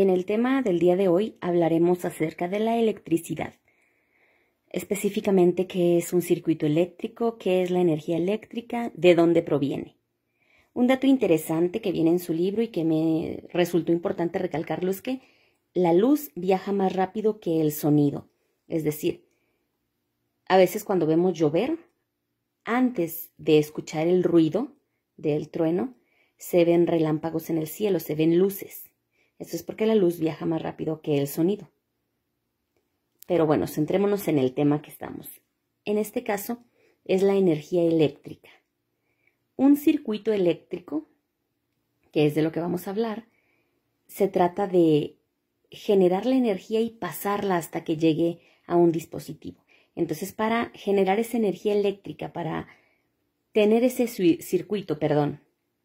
En el tema del día de hoy hablaremos acerca de la electricidad. Específicamente, qué es un circuito eléctrico, qué es la energía eléctrica, de dónde proviene. Un dato interesante que viene en su libro y que me resultó importante recalcarlo es que la luz viaja más rápido que el sonido. Es decir, a veces cuando vemos llover, antes de escuchar el ruido del trueno, se ven relámpagos en el cielo, se ven luces. Esto es porque la luz viaja más rápido que el sonido. Pero bueno, centrémonos en el tema que estamos. En este caso, es la energía eléctrica. Un circuito eléctrico, que es de lo que vamos a hablar, se trata de generar la energía y pasarla hasta que llegue a un dispositivo. Entonces, para generar esa energía eléctrica, para tener ese circuito,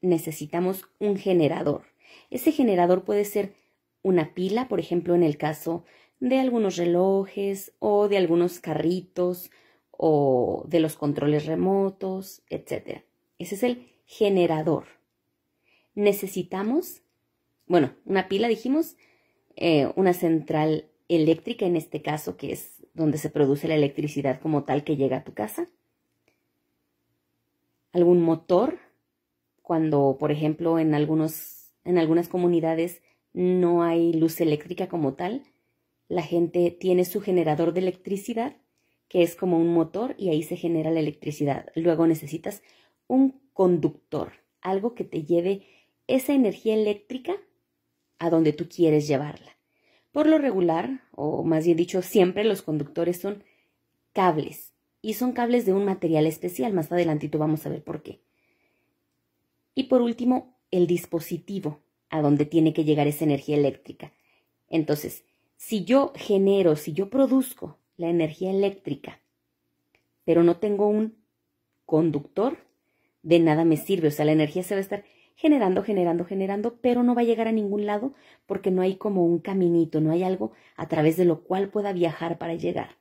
necesitamos un generador. Ese generador puede ser una pila, por ejemplo, en el caso de algunos relojes o de algunos carritos o de los controles remotos, etc. Ese es el generador. Necesitamos, una pila, dijimos, una central eléctrica en este caso, que es donde se produce la electricidad como tal que llega a tu casa. Algún motor, cuando, por ejemplo, en algunas comunidades no hay luz eléctrica como tal, la gente tiene su generador de electricidad, que es como un motor, y ahí se genera la electricidad. Luego necesitas un conductor, algo que te lleve esa energía eléctrica a donde tú quieres llevarla. Por lo regular, o más bien dicho, siempre los conductores son cables, y son cables de un material especial. Más adelantito vamos a ver por qué. Y por último, el dispositivo a donde tiene que llegar esa energía eléctrica. Entonces, si yo produzco la energía eléctrica, pero no tengo un conductor, de nada me sirve. O sea, la energía se va a estar generando, pero no va a llegar a ningún lado porque no hay como un caminito, no hay algo a través de lo cual pueda viajar para llegar.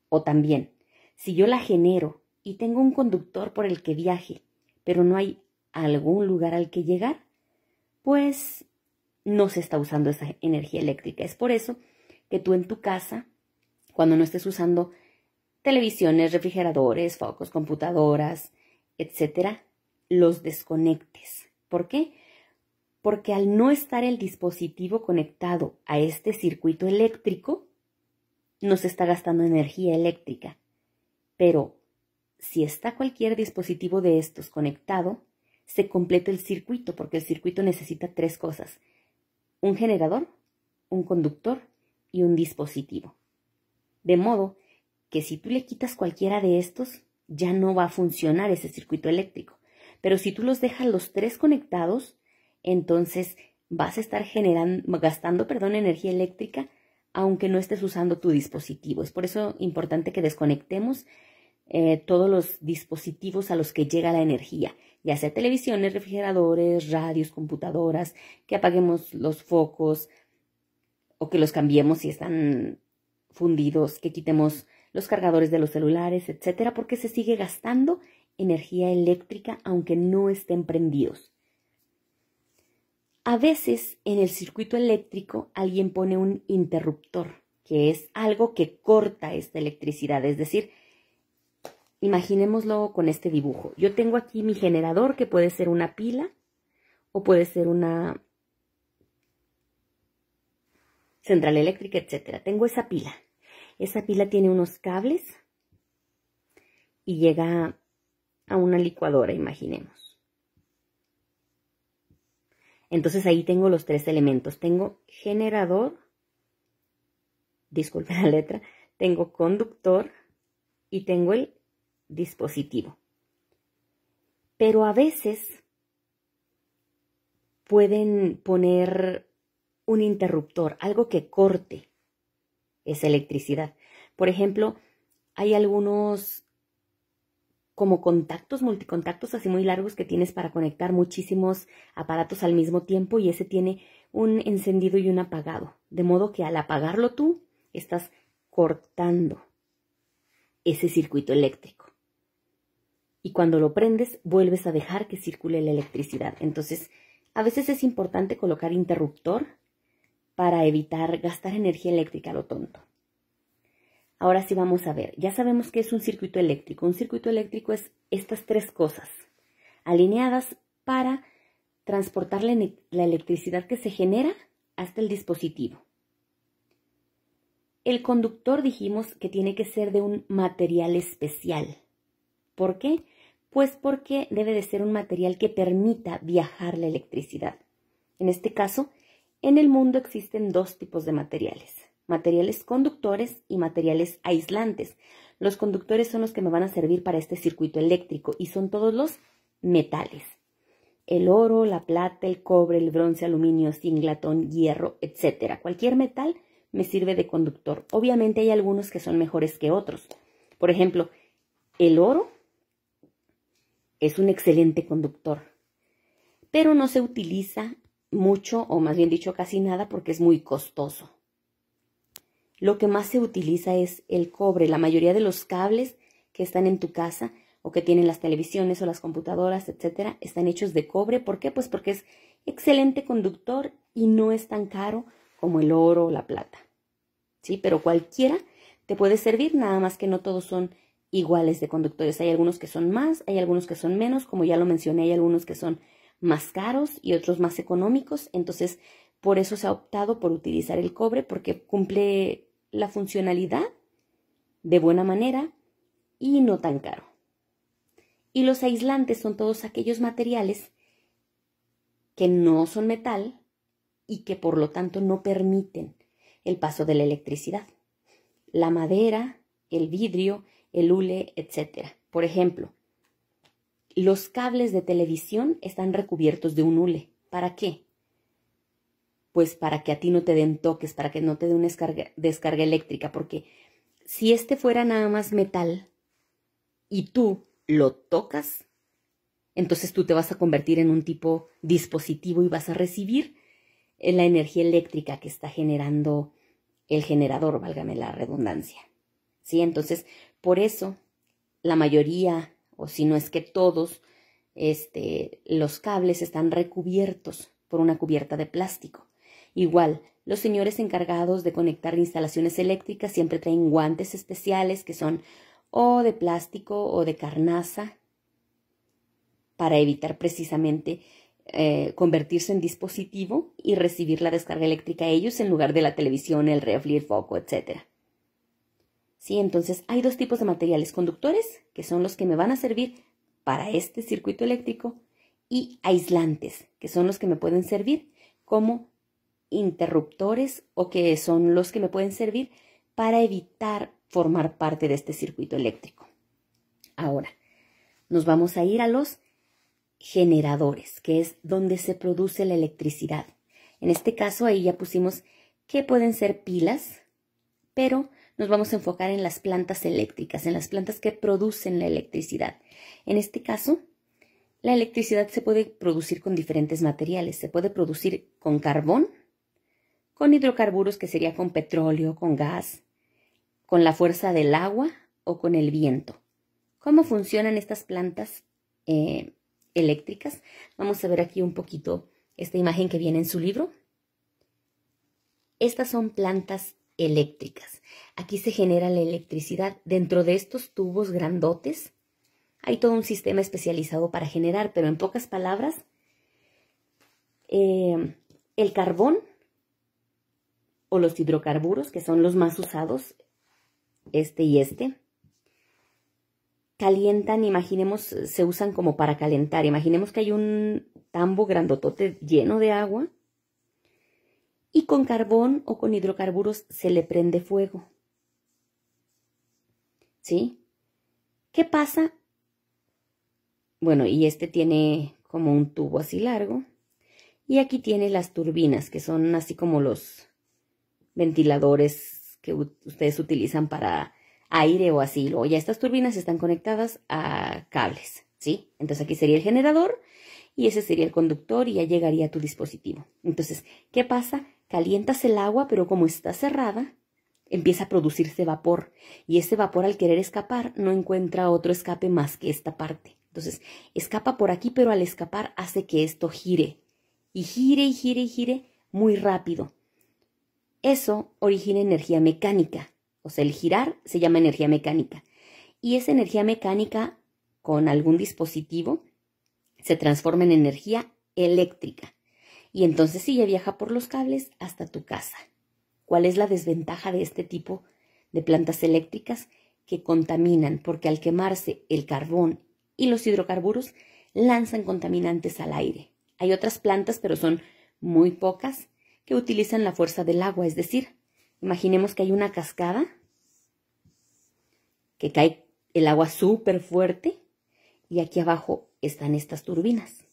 O también, si yo la genero y tengo un conductor por el que viaje, pero no hay algún lugar al que llegar, pues no se está usando esa energía eléctrica. Es por eso que tú en tu casa, cuando no estés usando televisiones, refrigeradores, focos, computadoras, etcétera, los desconectes. ¿Por qué? Porque al no estar el dispositivo conectado a este circuito eléctrico, no se está gastando energía eléctrica. Pero si está cualquier dispositivo de estos conectado, se completa el circuito, porque el circuito necesita 3 cosas: un generador, un conductor y un dispositivo. De modo que si tú le quitas cualquiera de estos, ya no va a funcionar ese circuito eléctrico. Pero si tú los dejas los 3 conectados, entonces vas a estar gastando energía eléctrica, aunque no estés usando tu dispositivo. Es por eso importante que desconectemos todos los dispositivos a los que llega la energía, ya sea televisiones, refrigeradores, radios, computadoras, que apaguemos los focos o que los cambiemos si están fundidos, que quitemos los cargadores de los celulares, etcétera, porque se sigue gastando energía eléctrica aunque no estén prendidos. A veces en el circuito eléctrico alguien pone un interruptor, que es algo que corta esta electricidad. Es decir, imaginémoslo con este dibujo. Yo tengo aquí mi generador, que puede ser una pila o puede ser una central eléctrica, etcétera. Tengo esa pila. Esa pila tiene unos cables y llega a una licuadora, imaginemos. Entonces ahí tengo los 3 elementos. Tengo generador, disculpe la letra, tengo conductor y tengo el dispositivo. Pero a veces pueden poner un interruptor, algo que corte esa electricidad. Por ejemplo, hay algunos como contactos, multicontactos así muy largos que tienes para conectar muchísimos aparatos al mismo tiempo, y ese tiene un encendido y un apagado. De modo que al apagarlo tú, estás cortando ese circuito eléctrico. Y cuando lo prendes, vuelves a dejar que circule la electricidad. Entonces, a veces es importante colocar interruptor para evitar gastar energía eléctrica a lo tonto. Ahora sí vamos a ver, ya sabemos qué es un circuito eléctrico. Un circuito eléctrico es estas tres cosas alineadas para transportar la electricidad que se genera hasta el dispositivo. El conductor dijimos que tiene que ser de un material especial. ¿Por qué? Pues porque debe de ser un material que permita viajar la electricidad. En este caso, en el mundo existen dos tipos de materiales. Materiales conductores y materiales aislantes. Los conductores son los que me van a servir para este circuito eléctrico y son todos los metales. El oro, la plata, el cobre, el bronce, aluminio, zinc, latón, hierro, etc. Cualquier metal me sirve de conductor. Obviamente hay algunos que son mejores que otros. Por ejemplo, el oro es un excelente conductor, pero no se utiliza mucho, o más bien dicho casi nada, porque es muy costoso. Lo que más se utiliza es el cobre. La mayoría de los cables que están en tu casa o que tienen las televisiones o las computadoras, etcétera, están hechos de cobre. ¿Por qué? Pues porque es excelente conductor y no es tan caro como el oro o la plata. ¿Sí? Pero cualquiera te puede servir, nada más que no todos son iguales de conductores. Hay algunos que son más, hay algunos que son menos, como ya lo mencioné, hay algunos que son más caros y otros más económicos. Entonces, por eso se ha optado por utilizar el cobre, porque cumple la funcionalidad de buena manera y no tan caro. Y los aislantes son todos aquellos materiales que no son metal y que por lo tanto no permiten el paso de la electricidad. La madera, el vidrio, el hule, etc. Por ejemplo, los cables de televisión están recubiertos de un hule. ¿Para qué? Pues para que a ti no te den toques, para que no te dé una descarga eléctrica, porque si este fuera nada más metal y tú lo tocas, entonces tú te vas a convertir en un tipo dispositivo y vas a recibir la energía eléctrica que está generando el generador, válgame la redundancia. ¿Sí? Entonces, por eso, la mayoría, o si no es que todos, los cables están recubiertos por una cubierta de plástico. Igual, los señores encargados de conectar instalaciones eléctricas siempre traen guantes especiales que son o de plástico o de carnaza para evitar precisamente convertirse en dispositivo y recibir la descarga eléctrica a ellos en lugar de la televisión, el refri, el foco, etc. Sí, entonces hay dos tipos de materiales conductores, que son los que me van a servir para este circuito eléctrico, y aislantes, que son los que me pueden servir como interruptores o que son los que me pueden servir para evitar formar parte de este circuito eléctrico. Ahora, nos vamos a ir a los generadores, que es donde se produce la electricidad. En este caso, ahí ya pusimos que pueden ser pilas, pero nos vamos a enfocar en las plantas eléctricas, en las plantas que producen la electricidad. En este caso, la electricidad se puede producir con diferentes materiales. Se puede producir con carbón, con hidrocarburos, que sería con petróleo, con gas, con la fuerza del agua o con el viento. ¿Cómo funcionan estas plantas eléctricas? Vamos a ver aquí un poquito esta imagen que viene en su libro. Estas son plantas eléctricas. Aquí se genera la electricidad. Dentro de estos tubos grandotes hay todo un sistema especializado para generar, pero en pocas palabras, el carbón o los hidrocarburos, que son los más usados, calientan, imaginemos, se usan como para calentar. Imaginemos que hay un tambo grandotote lleno de agua y con carbón o con hidrocarburos se le prende fuego. ¿Sí? ¿Qué pasa? Bueno, y tiene como un tubo así largo. Y aquí tiene las turbinas, que son así como los ventiladores que ustedes utilizan para aire o así. Luego ya estas turbinas están conectadas a cables, ¿sí? Entonces aquí sería el generador y ese sería el conductor y ya llegaría a tu dispositivo. Entonces, ¿qué pasa? Calientas el agua, pero como está cerrada, empieza a producirse vapor. Y ese vapor, al querer escapar, no encuentra otro escape más que esta parte. Entonces, escapa por aquí, pero al escapar hace que esto gire. Y gire y gire y gire muy rápido. Eso origina energía mecánica. O sea, el girar se llama energía mecánica. Y esa energía mecánica con algún dispositivo se transforma en energía eléctrica. Y entonces sí, ya viaja por los cables hasta tu casa. ¿Cuál es la desventaja de este tipo de plantas eléctricas? Que contaminan, porque al quemarse el carbón y los hidrocarburos lanzan contaminantes al aire. Hay otras plantas, pero son muy pocas, que utilizan la fuerza del agua. Es decir, imaginemos que hay una cascada, que cae el agua súper fuerte y aquí abajo están estas turbinas.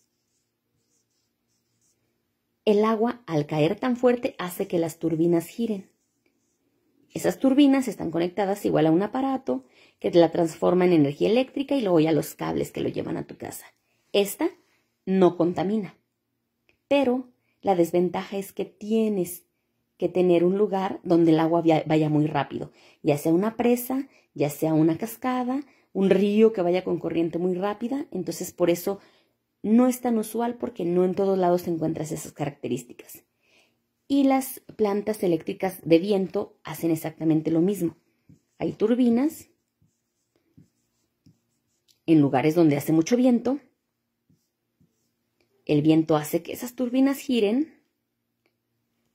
El agua, al caer tan fuerte, hace que las turbinas giren. Esas turbinas están conectadas igual a un aparato que la transforma en energía eléctrica y luego ya los cables que lo llevan a tu casa. Esta no contamina, pero la desventaja es que tienes que tener un lugar donde el agua vaya muy rápido, ya sea una presa, ya sea una cascada, un río que vaya con corriente muy rápida. Entonces por eso no es tan usual, porque no en todos lados encuentras esas características. Y las plantas eléctricas de viento hacen exactamente lo mismo. Hay turbinas en lugares donde hace mucho viento. El viento hace que esas turbinas giren.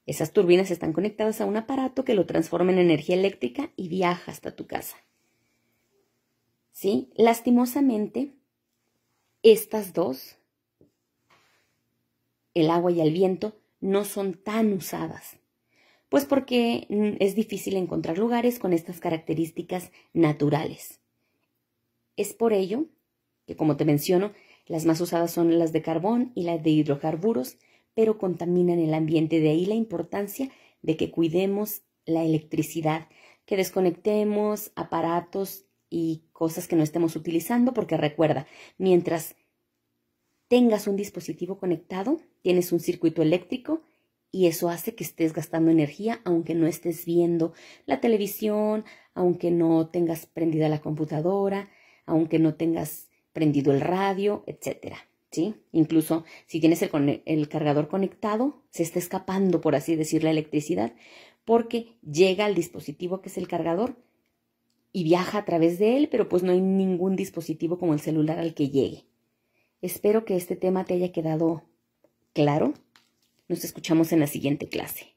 Esas turbinas están conectadas a un aparato que lo transforma en energía eléctrica y viaja hasta tu casa. ¿Sí? Lastimosamente, estas dos, el agua y el viento, no son tan usadas, pues porque es difícil encontrar lugares con estas características naturales. Es por ello que, como te menciono, las más usadas son las de carbón y las de hidrocarburos, pero contaminan el ambiente. De ahí la importancia de que cuidemos la electricidad, que desconectemos aparatos y cosas que no estemos utilizando, porque recuerda, mientras tengas un dispositivo conectado, tienes un circuito eléctrico y eso hace que estés gastando energía, aunque no estés viendo la televisión, aunque no tengas prendida la computadora, aunque no tengas prendido el radio, etcétera, ¿sí? Incluso si tienes el cargador conectado, se está escapando, por así decir, la electricidad, porque llega al dispositivo que es el cargador y viaja a través de él, pero pues no hay ningún dispositivo como el celular al que llegue. Espero que este tema te haya quedado claro. Nos escuchamos en la siguiente clase.